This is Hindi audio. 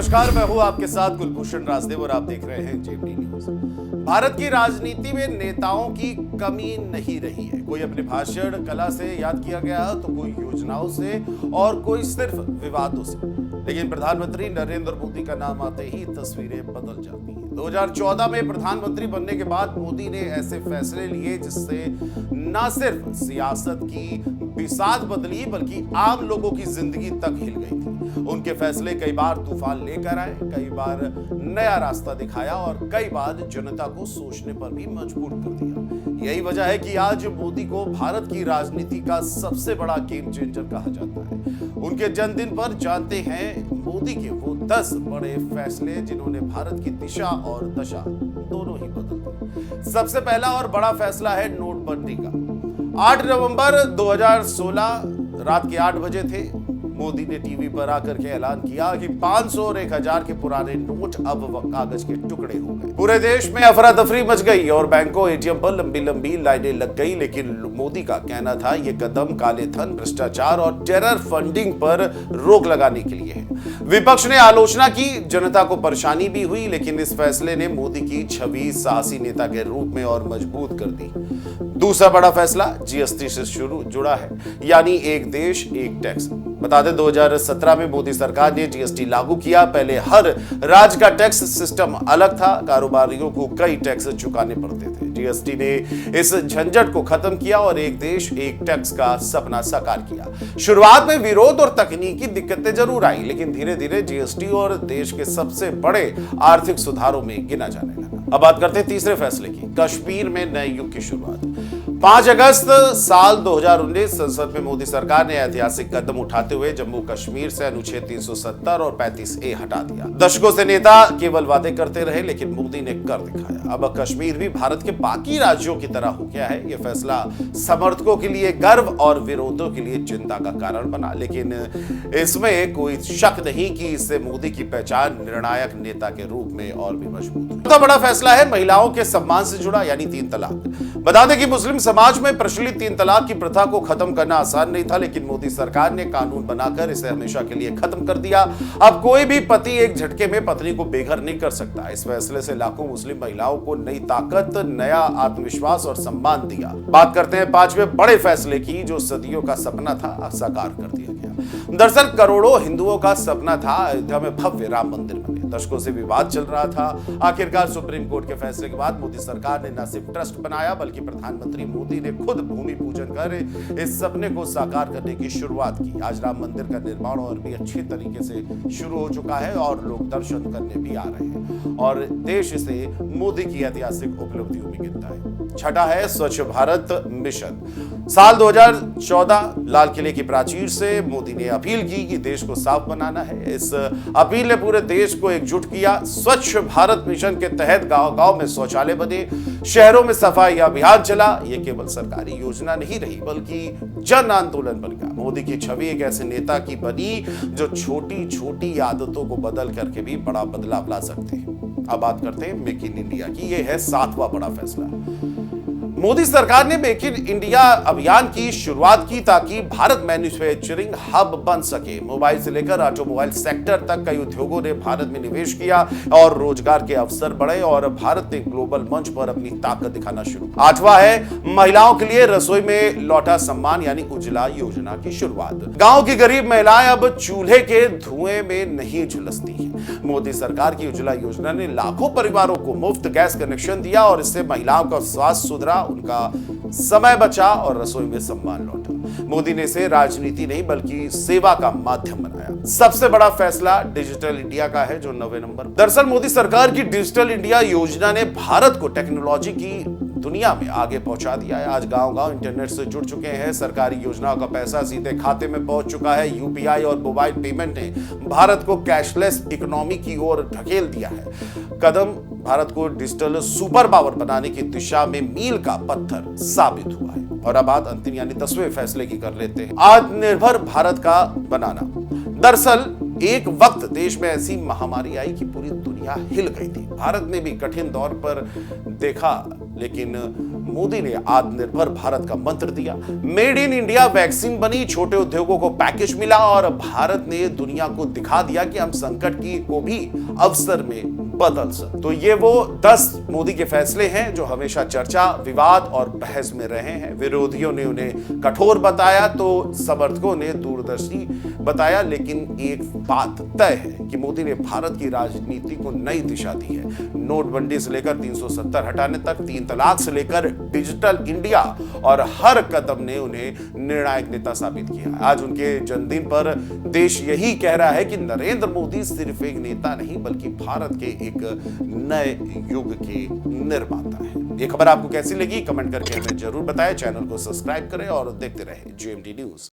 नमस्कार, मैं हूं आपके साथ कुलभूषण राजदेव और आप देख रहे हैं जेएमडी न्यूज। भारत की राजनीति में नेताओं की कमी नहीं रही है। कोई अपने भाषण कला से याद किया गया तो कोई योजनाओं से और कोई सिर्फ विवादों से। लेकिन प्रधानमंत्री नरेंद्र मोदी का नाम आते ही तस्वीरें बदल जाती हैं। 2014 में प्रधानमंत्री बनने के बाद मोदी ने ऐसे फैसले लिए जिससे न सिर्फ सियासत की बिसात बदली बल्कि आम लोगों की जिंदगी तक हिल गई थी। उनके फैसले कई बार तूफान लेकर आए, कई बार नया रास्ता दिखाया और कई बार जनता को सोचने पर भी मजबूर कर दिया। यही वजह है कि आज मोदी को भारत की राजनीति का सबसे बड़ा गेम चेंजर कहा जाता है। उनके जन्मदिन पर जानते हैं मोदी के वो 10 बड़े फैसले जिन्होंने भारत की दिशा और दशा दोनों ही बदल दी। सबसे पहला और बड़ा फैसला है नोटबंदी का। 8 नवंबर 2016 रात के 8 बजे थे। मोदी ने टीवी पर आकर के ऐलान किया कि 500 और 1000 के पुराने नोट अब कागज के टुकड़े हो गए। पूरे देश में अफरा तफरी मच गई और बैंकों एटीएम पर लंबी लंबी लाइनें लग गई। लेकिन मोदी का कहना था ये कदम काले धन, भ्रष्टाचार और टेरर फंडिंग पर रोक लगाने के लिए है। विपक्ष ने आलोचना की, जनता को परेशानी भी हुई, लेकिन इस फैसले ने मोदी की छवि साहसी नेता के रूप में और मजबूत कर दी। दूसरा बड़ा फैसला जीएसटी से जुड़ा है, यानी एक देश एक टैक्स। बता दें 2017 में मोदी सरकार ने जीएसटी लागू किया। पहले हर राज्य का टैक्स सिस्टम अलग था, कारोबारियों को कई टैक्स चुकाने पड़ते थे। जीएसटी ने इस झंझट को खत्म किया और एक देश एक टैक्स का सपना साकार किया। शुरुआत में विरोध और तकनीकी दिक्कतें जरूर आई, लेकिन धीरे धीरे जीएसटी और देश के सबसे बड़े आर्थिक सुधारों में गिना जाने लगा। अब बात करते हैं तीसरे फैसले की, कश्मीर में नए युग की शुरुआत। 5 अगस्त साल 2019 संसद में मोदी सरकार ने ऐतिहासिक कदम उठाते हुए जम्मू कश्मीर से अनुच्छेद 370 और 35A हटा दिया। दशकों से नेता केवल वादे करते रहे, लेकिन मोदी ने कर दिखाया। अब कश्मीर भी भारत के बाकी राज्यों की तरह हो गया है। यह फैसला समर्थकों के लिए गर्व और विरोधों के लिए चिंता का कारण बना, लेकिन इसमें कोई शक नहीं कि इससे मोदी की पहचान निर्णायक नेता के रूप में और भी मजबूत हुई। बड़ा फैसला है महिलाओं के सम्मान से जुड़ा, यानी 3 तलाक। बता दें कि मुस्लिम समाज में प्रचलित 3 तलाक की प्रथा को खत्म करना आसान नहीं था, लेकिन मोदी सरकार ने कानून बनाकर इसे हमेशा के लिए खत्म कर दिया। अब कोई भी पति एक झटके में पत्नी को बेघर नहीं कर सकता। इस फैसले से लाखों मुस्लिम महिलाओं को नई ताकत, नया आत्मविश्वास और सम्मान दिया। बात करते हैं 5वें बड़े फैसले की, जो सदियों का सपना था साकार कर दिया गया। दरअसल करोड़ों हिंदुओं का सपना था अयोध्या में भव्य राम मंदिर बने। दशकों से विवाद चल रहा था। आखिरकार सुप्रीम कोर्ट के फैसले के बाद मोदी सरकार ने न सिर्फ ट्रस्ट बनाया, बल्कि प्रधानमंत्री मोदी ने खुद भूमि पूजन कर इस सपने को साकार करने की शुरुआत की। आज राम मंदिर का निर्माण और भी अच्छे तरीके से शुरू हो चुका है और लोग दर्शन करने भी आ रहे हैं और देश इसे मोदी की ऐतिहासिक उपलब्धियों में गिनता है। छठा है स्वच्छ भारत मिशन। साल 2014 लाल किले की प्राचीर से मोदी ने अपील की कि देश को साफ बनाना है। इस अपील ने पूरे देश को एकजुट किया। स्वच्छ भारत मिशन के तहत गांव-गांव में शौचालय बने, शहरों में सफाई अभियान चला। यह केवल सरकारी योजना नहीं रही, बल्कि जन आंदोलन बन गया। मोदी की छवि एक ऐसे नेता की बनी जो छोटी छोटी आदतों को बदल करके भी बड़ा बदलाव ला सकते हैं। अब बात करते हैं मेक इन इंडिया की। यह है 7वां बड़ा फैसला। मोदी सरकार ने मेक इन इंडिया अभियान की शुरुआत की ताकि भारत मैन्युफैक्चरिंग हब बन सके। मोबाइल से लेकर ऑटोमोबाइल सेक्टर तक कई उद्योगों ने भारत में निवेश किया और रोजगार के अवसर बढ़े और भारत ने ग्लोबल मंच पर अपनी ताकत दिखाना शुरू। 8वां है महिलाओं के लिए रसोई में लौटा सम्मान, यानी उज्ज्वला योजना की शुरुआत। गांव की गरीब महिलाएं अब चूल्हे के धुएं में नहीं झुलसती हैं। मोदी सरकार की उज्ज्वला योजना ने लाखों परिवारों को मुफ्त गैस कनेक्शन दिया और इससे महिलाओं का स्वास्थ्य सुधरा, उनका समय बचा और रसोई में सम्मान लौटा। मोदी ने इसे राजनीति नहीं बल्कि सेवा का माध्यम बनाया। सबसे बड़ा फैसला डिजिटल इंडिया का है, जो 9वें नंबर। दरअसल मोदी सरकार की डिजिटल इंडिया योजना ने भारत को टेक्नोलॉजी की दुनिया में आगे पहुंचा दिया है। आज गांव-गांव इंटरनेट से जुड़ चुके हैं। सरकारी योजनाओं का पैसा सीधे खाते में पहुंच चुका है। यूपीआई और मोबाइल पेमेंट ने भारत को कैशलेस इकोनॉमी की ओर ढकेल दिया है। कदम भारत को डिजिटल सुपर पावर बनाने की दिशा में मील का पत्थर साबित हुआ है। और अब बात अंतिम यानी 10वें फैसले की कर लेते हैं, आत्मनिर्भर भारत का बनाना। दरअसल एक वक्त देश में ऐसी महामारी आई कि पूरी दुनिया हिल गई थी। भारत ने भी कठिन दौर पर देखा, लेकिन मोदी ने आत्मनिर्भर भारत का मंत्र दिया। मेड इन इंडिया वैक्सीन बनी, छोटे उद्योगों को पैकेज मिला और भारत ने दुनिया को दिखा दिया कि हम संकट की को भी अवसर में बदल सकते। तो ये वो 10 मोदी के फैसले हैं जो हमेशा चर्चा, विवाद और बहस में रहे हैं। विरोधियों ने उन्हें कठोर बताया तो समर्थकों ने दूरदर्शी बताया, लेकिन एक बात तय है कि मोदी ने भारत की राजनीति को नई दिशा दी है। नोटबंदी से लेकर 370 हटाने तक, 3 तलाक से लेकर डिजिटल इंडिया और हर कदम ने उन्हें निर्णायक नेता साबित किया। आज उनके जन्मदिन पर देश यही कह रहा है कि नरेंद्र मोदी सिर्फ एक नेता नहीं बल्कि भारत के एक नए युग के निर्माता है। ये खबर आपको कैसी लगी कमेंट करके हमें जरूर बताएं। चैनल को सब्सक्राइब करें और देखते रहें GMT न्यूज।